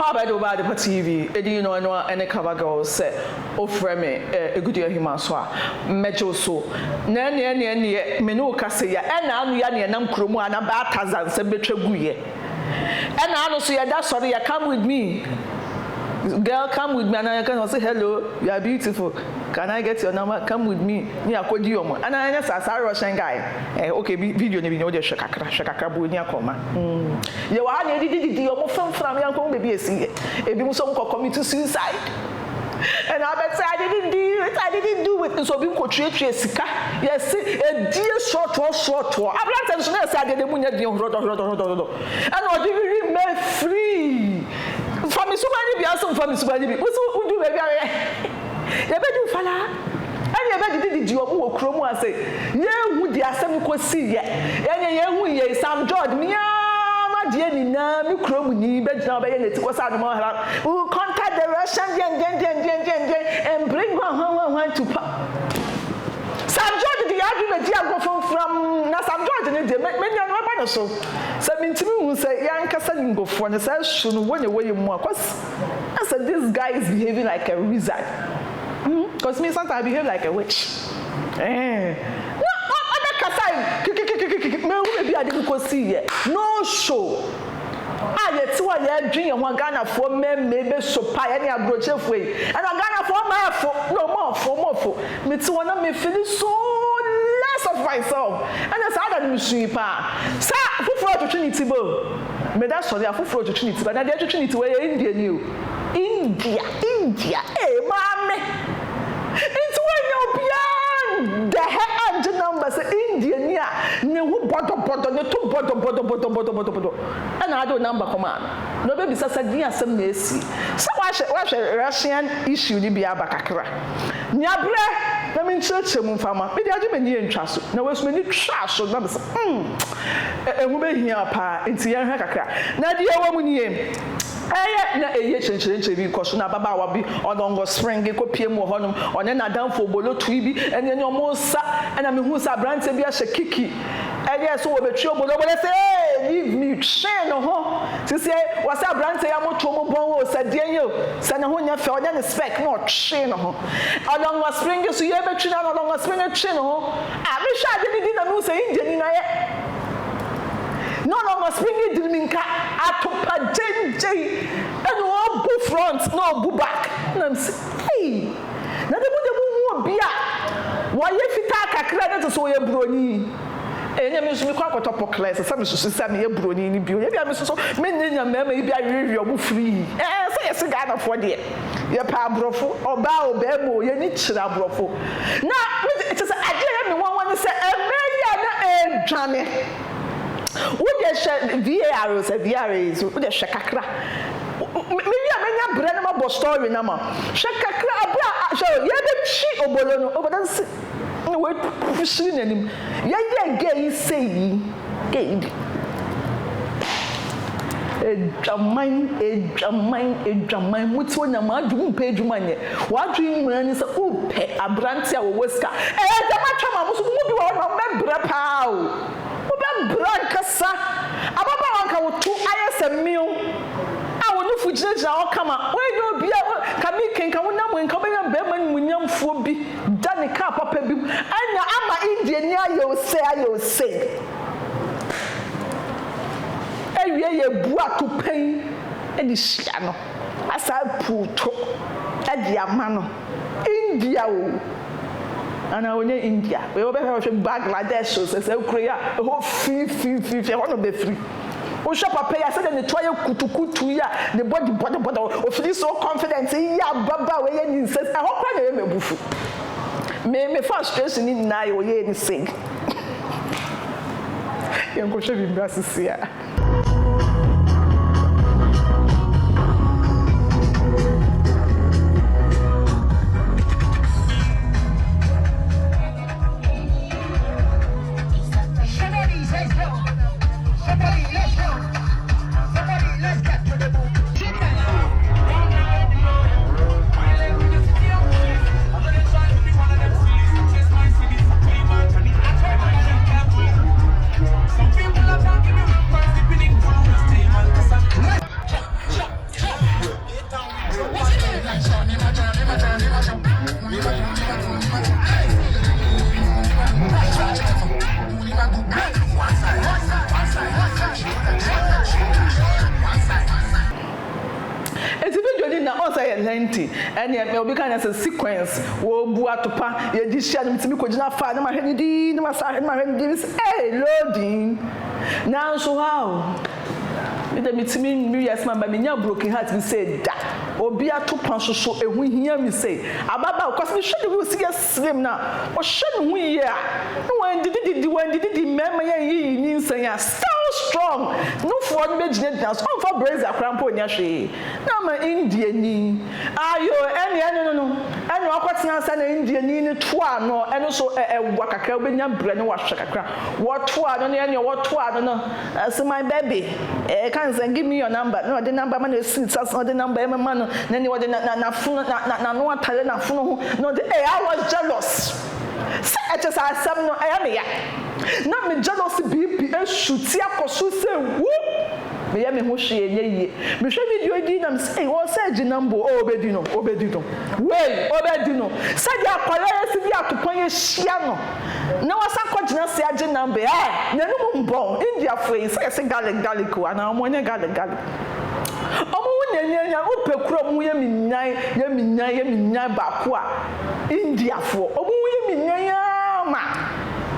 how about the TV? You know, any cover girl say, "Oh, frame a good year him as well." Mejo so. Nene, menu kase ya. Ena anu ya ni enam kromo ana ba tazan se betwe guye. Ena anu so ya that sorry, ya come with me. Girl, come with me, and I can say hello. You are beautiful. Can I get your number? Come with me. Me akodi yomo. And I say sorry Russian guy. Okay, video ni bi no de shakakra bu ni akoma. Ye wa na didi yomo fam yanko baby esi. Ebi mo so mo commit to suicide. And I bet say I didn't do it. So bi ko tue sika. Yes, a dear short. Ablant so na say I dey munya di rodo. And I dey remain free. For me, somebody be asking for me, somebody be. What's who do baby? You better fala. And you better did you who kromo and say, yeah, who the assembly could see yet. And yeah, who ye Sam George, me, my dear Nina, me kromo ni, but now by it was out of my heart. Who contact the Russian and bring one to Sam George, the argument you go from now Sam George, and they make many other so. So mean to me who say young cousin go for and says should when away more cause I said this guy is behaving like a wizard. Because me sometimes I behave like a witch. No, other cousin maybe I didn't go see yet. No show. Yet so I drink one Ghana for men maybe so pie any approach way. And a Ghana for my no more for me to wanna me feel so less of myself. And that's how that machine pa. Sir, who for opportunity bo? Me that's for the for opportunity, but that the opportunity where India new. India. Hey, mommy. It's when you're beyond the head number say India nia ne hu bodo ne to bodo. And I don't number command. No baby sasa dia asem na esi. So wa Russian issue ni bia bakakra. Nyabre na me ncheche mu fama. Me dia me ni ntwa so. Na wesu me ni twa so na be say ehu be hia pa enti ye hwa kakra. Na dia wa mu ni em. Na eye chenche bi koso na baba wa bi odongo spring ko pie mu honum one na danfo bolotu bi ene ne omo sa na me hu sa brante bi a kiki eye so wo betwi obolo say leave me train no ho say was a brante ya moto mo bon wo sa die yo sa na ho nya fe one ne spec no train no ho odongo spring so ye betwi na odongo spring train no ho me sha de di na me say inje ni na ye no longer springy dreaming atopa JJ and one boo front no boo back and I'm saying hey na de mu bia why if it kakra na so ye broni enya me so me kwa kwotop class say me so say me ye broni ni bio ye bia me so me nya mema ye bia rewi obu free say yes Ghana for there ye pa brofo oba mo ye ni kira brofo na it is agye me one say emeya na edwane who dey share VAR is who dey share kakra me nya brand ma bo story na ma share kakra abra so ye be chi obolo no obodan se we pushiri nanim ye gay say gay Jamai mutu na ma dum pe dwuma nye wa dwun mu ani se upe abrante a wo weska jama twama musu mu bi wo na mbra pa o brand kasa ababa wanka wotu ayesemiu a wonu fujira o kama we no bia ka mi kenka wona mu nka benya bema ni munyamfo bi dane ka papa bi anya ama India ni aye o say ewie ye bu atopen edi hia no asa puto edi ama no India o and when India, we over here Bangladesh, so say Korea, a whole fee, one of the three. O shop a pay, I said, and the trial kutu ya, the body, of this so confident, ya baba, where you says, I hope I am a buffet. May first stress in now, or ye sing. Young coach in Brazil here. Some people are talking plenty and yet obi kan as a sequence wo bu atopa ye di hia no mitimi kogina fa na ma hwɛ ni di na ma sa hwɛ ma hwɛ ni di hey loading now so how the mitimi new years man ba me nya broken heart me say da obi atopa soso ehu hia me say ababa because me hwɛ de we see slim na o hwɛ no hu ye a when did mema ye ni nsan ya so strong no for no be gina dance on for brace akrampo nya hwe na ma India ni ayo ene no ene akwatena sa na India ni ne to ano ene so ewa kakra obenya bre ne wahwe kakra what to ano ne ene what to ano no so my baby can say give me your number no the number man is the number e man no na ne wode na funu na no atale na funu no the I was jealous say it is asem no I am ya na me jealousy BP eshuti akoso say wu me ya me ho hwe enye yie me hwe video di na say wo say ginambo obedi no wey obedi no say dia akwara esi bi atopon ye hia no na wasa kwagina say ginambo na no mbon India for say garlic ana mo nye garlic omo wonyanya opekuro mu ye minyan ba ko a India for omo ye minyan ma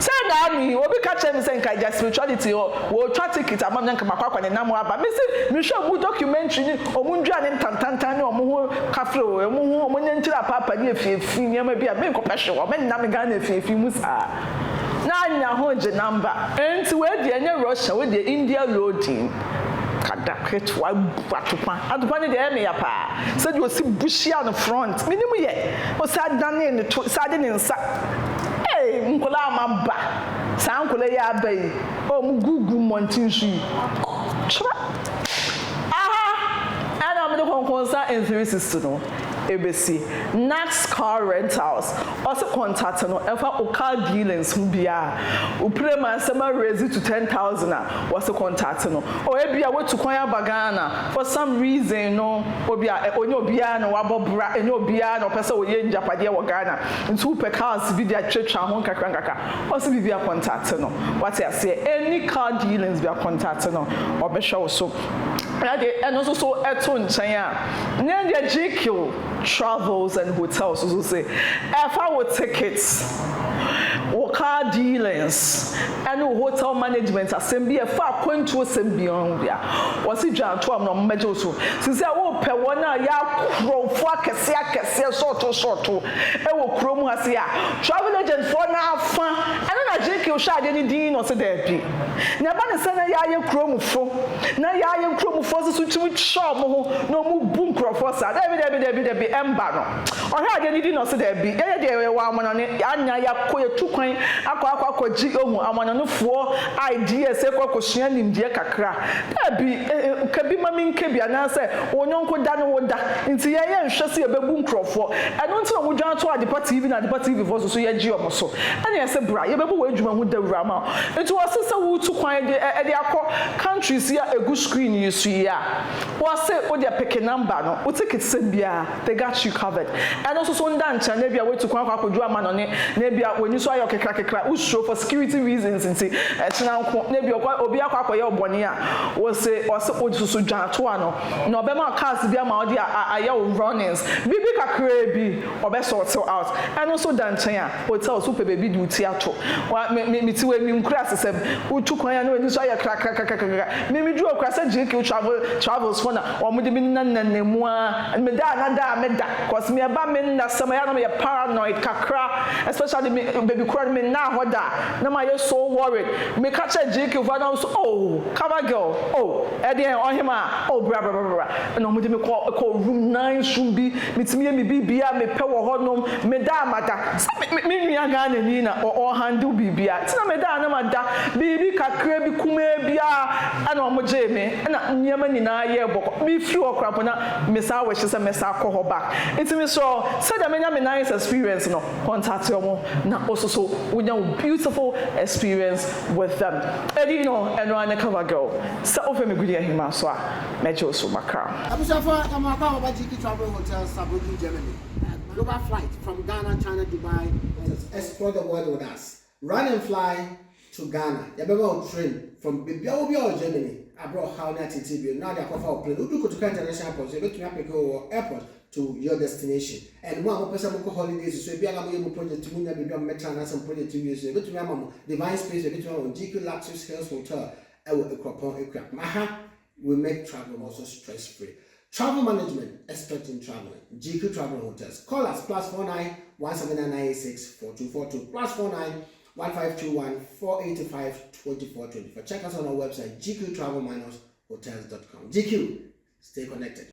say na me obi ka chem say nka ja spirituality wo twa ticket amam nka makwa ne nam aba me say me hwe mu documentary ni omu ndua ne tantantan ne omu ho kafre omu nyantira papa ne efiefi nyama bia me nkopehwe o me nam ga na efiefi mu sa na anya ho je number enti we de enye Russia we de India loading kada kretwa atopa ne de me ya pa say de osi bushia no front minimu ye o sa dane ne to sa de ne nsa nkola amaba sa nkola ya abai o mu gugu montin sui ana me de konkonsa in 360 no ebesi next car rentals also contact no efa o car dealings hu bia o prema sama raise to 10,000 was contact no o ebia wetu kwan abagana for some reason no obia onye obia no wabobra enye obia no pese oye njapade wo Ghana ntu pe cars bi dia twetwa ho kakra also bi bia contact no what I say any car dealings bia contact no obehwe so and also so eton chan na dia GQ travels and hotels so say if I would tickets or car dealings and hotel management assembly if I kwantu assembly on dia was it jan to am no mejo so say wo pe wona ya krofo akese sort e wo krom ha say travel agent for na afa and na GQ sha de ni din no say there bi na ba ne say na ya ye kromfo na ya ye kromfo so tumi shop ho no mu bu krofo sa debi emba no ohia de ni din no say there bi ye de wa amana ne anya ya koye tukwan akwaji ohu amana no fo idea se kwakosua nimdie kakra debi kabi mami nkebi ana say wonyonko da no woda nti ye nhwe se ye bebu nkrofo eno nti omu dwan to Adepa TV na Adepa TV fo so ye gi omo so ene ye se bra ye bebu we adwuma hu dawura ma nti wo se se wo tukwan de akọ countries ya egu screen yisu ya wo se o de pick number no o ticket se bia they got you covered and also so ndan chan na bia we tukwan akwakoju amano ne na bia woni so ayo kekra usho for security reasons nti china nko na bia obi akwakoye obone a wo se osusu dwan to ano na obema cars bia ma odi ayo runnings bibi kakra bi obe sort out and also dan chan a hotel super baby duty ato me ti we mi nkura sesem utukwan ya na woni so ayo krakra me du okra se GQ travels for na omo de bi nananemu a me da cause me aba me na sama ya na me paranoid kakra especially me baby kura me na hoda na my so worried me catch a GQ for now so oh cover girl oh e dey on him bra no mo de me call room 9 room bi mitimi me bibia me pe wo honom me da amada me nua ga na ni na o handle bibia tina me da na mada bibi kakra bi kuma bia ana mo je me na nyema ni na ye boko me free okra na me sa we hye me sa ko back itimi so said that me nice experience no contact you na also so we beautiful experience with them and you know and one cover girl so offer me good him so mejo so makra abusafa amaka obajiki travel hotel Sabuki Germany global flight from Ghana, China, Dubai explore the world with us run and fly to Ghana. You better train from Bibia Germany. I brought how that TTB. Now they're covered plane. You go to international airport. So you go to Apple airport to your destination. And one more person go holidays. So if you are going to project to Muna, be on Metro and some project to use. You go to Mamma, Divine Space. You go to GQ Luxus Hills Hotel. Maha will make travel also stress free. Travel management, expert in traveling. GQ Travel Hotels. Call us +49 17996 4242 +49 1521 485 2424. Check us on our website gqtravel-hotels.com. GQ, stay connected.